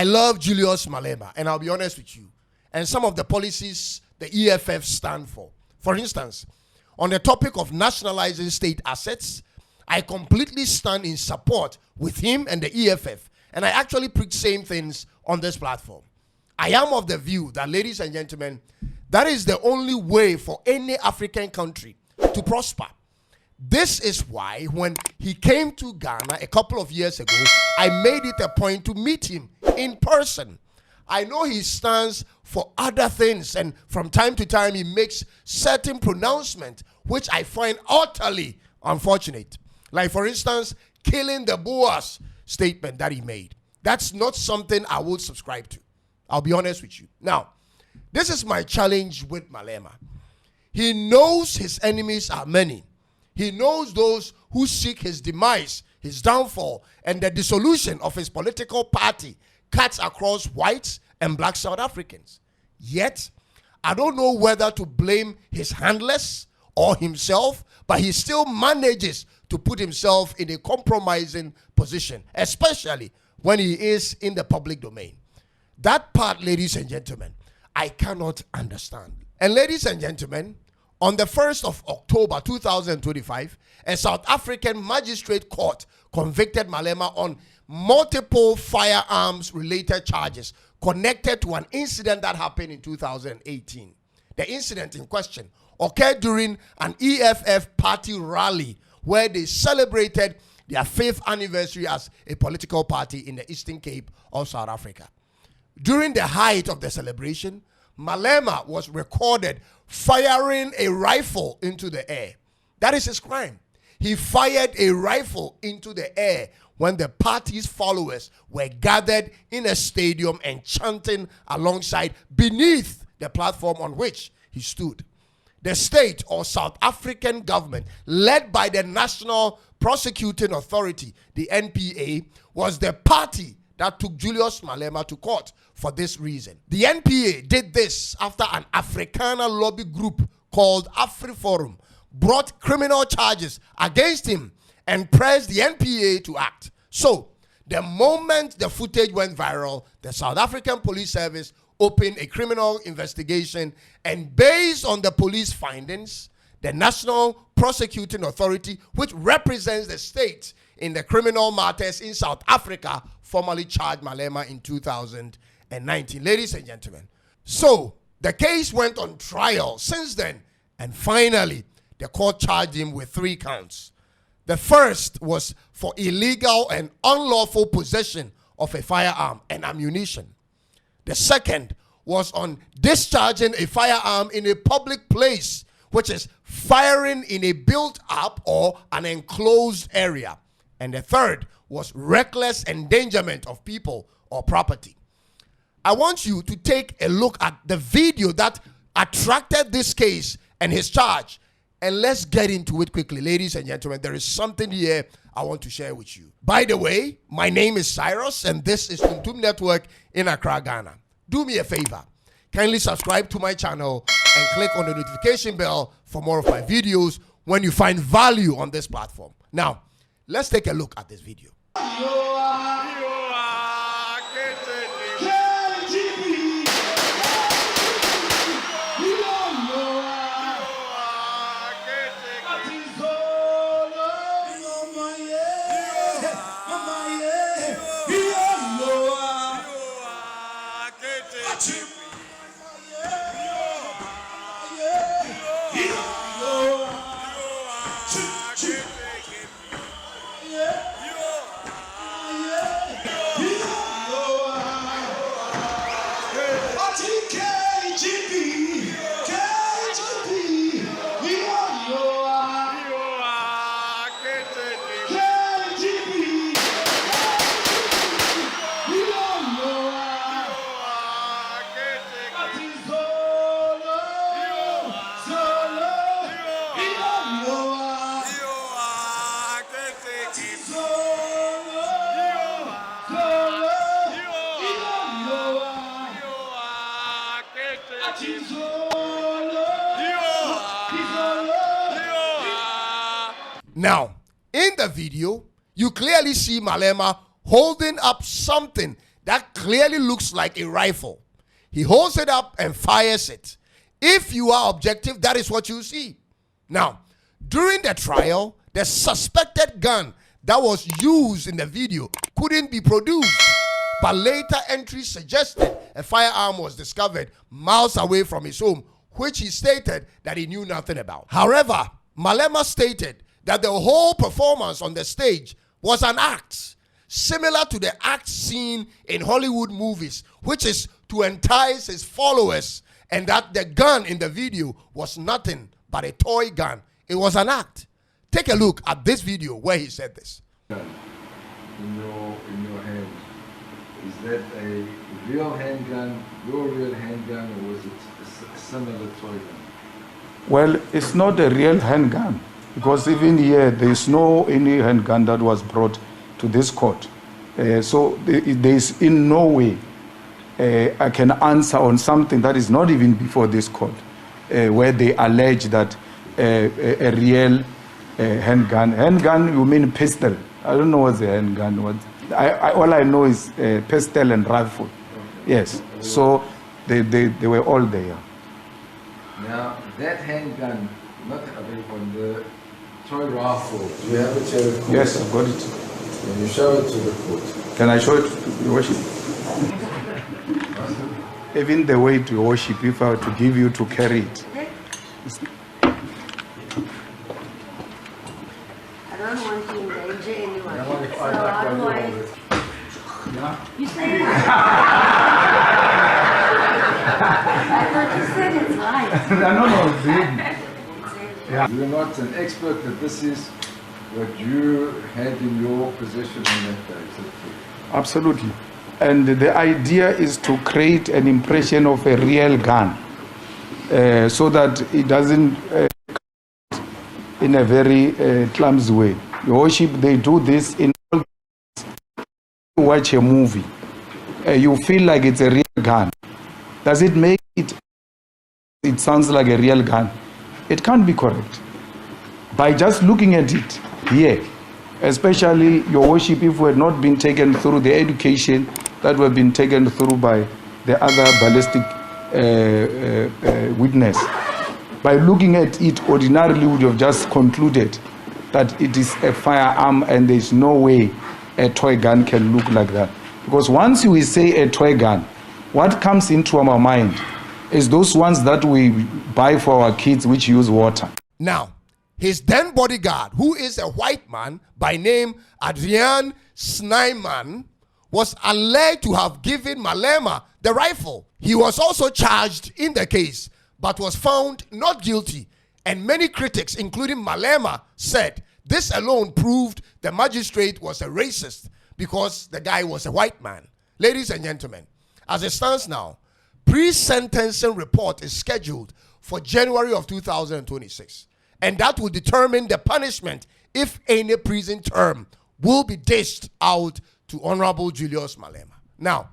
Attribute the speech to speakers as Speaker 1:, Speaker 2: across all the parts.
Speaker 1: I love Julius Malema, and I'll be honest with you, and some of the policies the EFF stand for. For instance, on the topic of nationalizing state assets, I completely stand in support with him and the EFF, and I actually preach same things on this platform. I am of the view that, ladies and gentlemen, that is the only way for any African country to prosper. This is why when he came to Ghana a couple of years ago, I made it a point to meet him in person. I know he stands for other things, and from time to time he makes certain pronouncements which I find utterly unfortunate. Like, for instance, killing the Boers statement that he made. That's not something I would subscribe to. I'll be honest with you. Now, this is my challenge with Malema. He knows his enemies are many. He knows those who seek his demise, his downfall, and the dissolution of his political party cuts across whites and black South Africans. Yet, I don't know whether to blame his handlers or himself, but he still manages to put himself in a compromising position, especially when he is in the public domain. That part, ladies and gentlemen, I cannot understand. And ladies and gentlemen, on the 1st of October 2025, a South African magistrate court convicted Malema on multiple firearms-related charges connected to an incident that happened in 2018. The incident in question occurred during an EFF party rally where they celebrated their 5th anniversary as a political party in the Eastern Cape of South Africa. During the height of the celebration, Malema was recorded firing a rifle into the air. That is his crime. He fired a rifle into the air when the party's followers were gathered in a stadium and chanting alongside beneath the platform on which he stood. The state or South African government, led by the National Prosecuting Authority, the NPA, was the party that took Julius Malema to court for this reason. The NPA did this after an Afrikaner lobby group called AfriForum brought criminal charges against him and pressed the NPA to act. So, the moment the footage went viral, the South African Police Service opened a criminal investigation, and based on the police findings, the National Prosecuting Authority, which represents the state in the criminal matters in South Africa, formally charged Malema in 2019. Ladies and gentlemen, so the case went on trial since then, and finally, the court charged him with 3 counts. The first was for illegal and unlawful possession of a firearm and ammunition. The second was on discharging a firearm in a public place, which is firing in a built-up or an enclosed area. And the third was reckless endangerment of people or property. I want you to take a look at the video that attracted this case and his charge. And let's get into it quickly. Ladies and gentlemen, there is something here I want to share with you. By the way, my name is Cyrus, and this is Courtroom Network in Accra, Ghana. Do me a favor. Kindly subscribe to my channel and click on the notification bell for more of my videos when you find value on this platform. Now, let's take a look at this video. Now, in the video, you clearly see Malema holding up something that clearly looks like a rifle. He holds it up and fires it. If you are objective, that is what you see. Now, during the trial, the suspected gun that was used in the video couldn't be produced, but later entries suggested a firearm was discovered miles away from his home, which he stated that he knew nothing about. However, Malema stated that the whole performance on the stage was an act, similar to the act seen in Hollywood movies, which is to entice his followers, and that the gun in the video was nothing but a toy gun. It was an act. Take a look at this video where he said this.
Speaker 2: In your hand, is that a real handgun, your real handgun, or was it a similar toy gun?
Speaker 3: Well, it's not a real handgun, because even here there is no any handgun that was brought to this court. So there is in no way I can answer on something that is not even before this court, where they allege that a real handgun. Handgun, you mean pistol? I don't know what's a handgun. All I know is pistol and rifle. Yes. So they were all there.
Speaker 2: Now that handgun, not available on the toy rifle. Do you have it here?
Speaker 3: Yes, I've got it.
Speaker 2: Can you show it to the court?
Speaker 3: Can I show it to your worship? Even the way to worship, if I were to give you to carry it.
Speaker 4: I don't want to endanger anyone. So
Speaker 2: I
Speaker 4: otherwise, you say it. I thought you said it's right.
Speaker 3: No.
Speaker 2: You're not an expert, but this is what you had in your possession on that day. Is that true?
Speaker 3: Absolutely. And the idea is to create an impression of a real gun, so that it doesn't in a very clumsy way. Your worship, they do this in all. You watch a movie, you feel like it's a real gun. Does it make it? It sounds like a real gun. It can't be correct. By just looking at it here, especially your worship, if we had not been taken through the education that we have been taken through by the other ballistic witness, by looking at it ordinarily would have just concluded that it is a firearm and there is no way a toy gun can look like that. Because once we say a toy gun, what comes into our mind is those ones that we buy for our kids which use water.
Speaker 1: Now, his then bodyguard, who is a white man by name Adrian Snyman, was alleged to have given Malema the rifle. He was also charged in the case, but was found not guilty. And many critics, including Malema, said this alone proved the magistrate was a racist because the guy was a white man. Ladies and gentlemen, as it stands now, pre-sentencing report is scheduled for January of 2026. And that will determine the punishment, if any prison term will be dished out to Honorable Julius Malema. Now,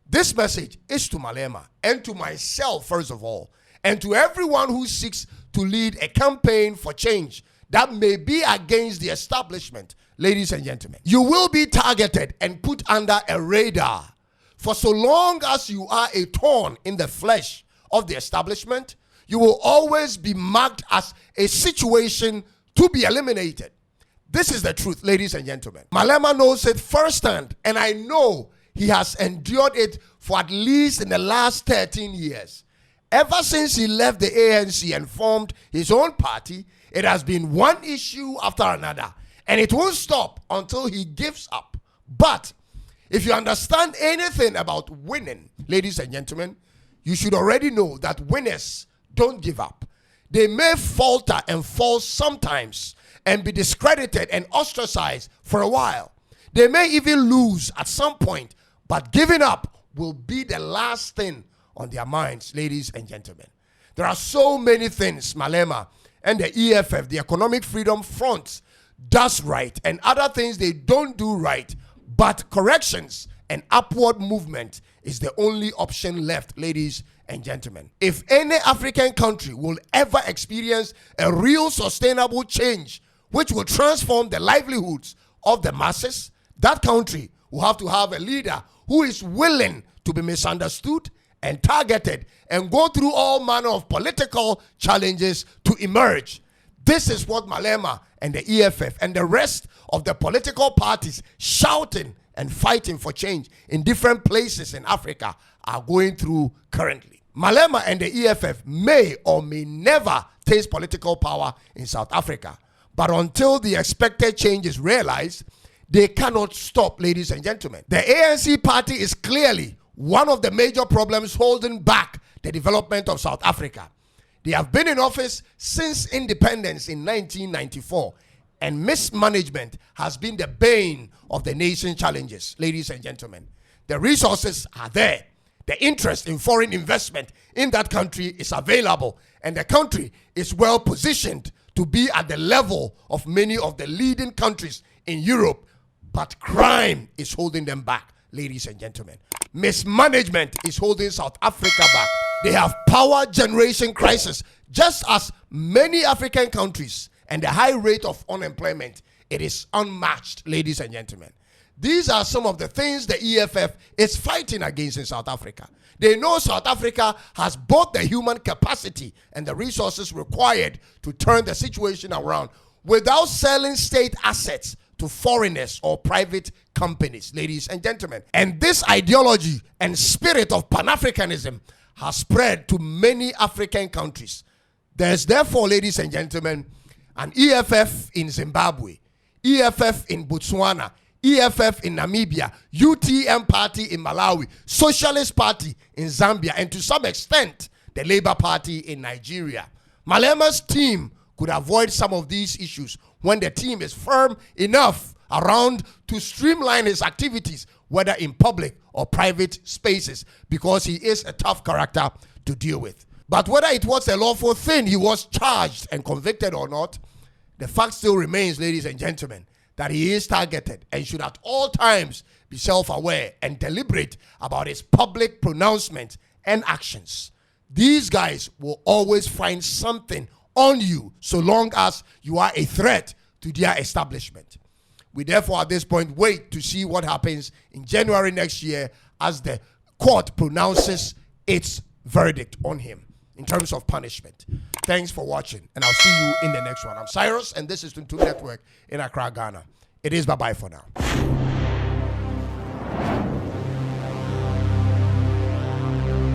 Speaker 1: this message is to Malema and to myself, first of all, and to everyone who seeks to lead a campaign for change that may be against the establishment. Ladies and gentlemen, you will be targeted and put under a radar. For so long as you are a thorn in the flesh of the establishment, you will always be marked as a situation to be eliminated. This is the truth, ladies and gentlemen. Malema knows it firsthand, and I know he has endured it for at least in the last 13 years. Ever since he left the ANC and formed his own party, it has been one issue after another, and it won't stop until he gives up. But if you understand anything about winning, ladies and gentlemen, you should already know that winners don't give up. They may falter and fall sometimes and be discredited and ostracized for a while. They may even lose at some point, but giving up will be the last thing on their minds, ladies and gentlemen. There are so many things Malema and the EFF, the Economic Freedom Front, does right, and other things they don't do right. But corrections and upward movement is the only option left, ladies and gentlemen. If any African country will ever experience a real sustainable change which will transform the livelihoods of the masses, that country will have to have a leader who is willing to be misunderstood and targeted and go through all manner of political challenges to emerge. This is what Malema and the EFF and the rest of the political parties shouting and fighting for change in different places in Africa are going through currently. Malema and the EFF may or may never taste political power in South Africa, but until the expected change is realized, they cannot stop, ladies and gentlemen. The ANC party is clearly one of the major problems holding back the development of South Africa. They have been in office since independence in 1994, and mismanagement has been the bane of the nation's challenges, ladies and gentlemen. The resources are there. The interest in foreign investment in that country is available, and the country is well positioned to be at the level of many of the leading countries in Europe, but crime is holding them back, ladies and gentlemen. Mismanagement is holding South Africa back. They have power generation crisis, just as many African countries, and the high rate of unemployment, it is unmatched, ladies and gentlemen. These are some of the things the EFF is fighting against in South Africa. They know South Africa has both the human capacity and the resources required to turn the situation around without selling state assets to foreigners or private companies, ladies and gentlemen. And this ideology and spirit of Pan-Africanism has spread to many African countries. There's therefore, ladies and gentlemen, an EFF in Zimbabwe, EFF in Botswana, EFF in Namibia, UTM party in Malawi, Socialist Party in Zambia, and to some extent, the Labour Party in Nigeria. Malema's team could avoid some of these issues when the team is firm enough around to streamline his activities, whether in public or private spaces, because he is a tough character to deal with. But whether it was a lawful thing he was charged and convicted or not, the fact still remains, ladies and gentlemen, that he is targeted and should at all times be self-aware and deliberate about his public pronouncements and actions. These guys will always find something on you so long as you are a threat to their establishment. We therefore at this point wait to see what happens in January next year as the court pronounces its verdict on him in terms of punishment. Thanks for watching, and I'll see you in the next one. I'm Cyrus, and this is Tuntum Network in Accra, Ghana. It is bye-bye for now.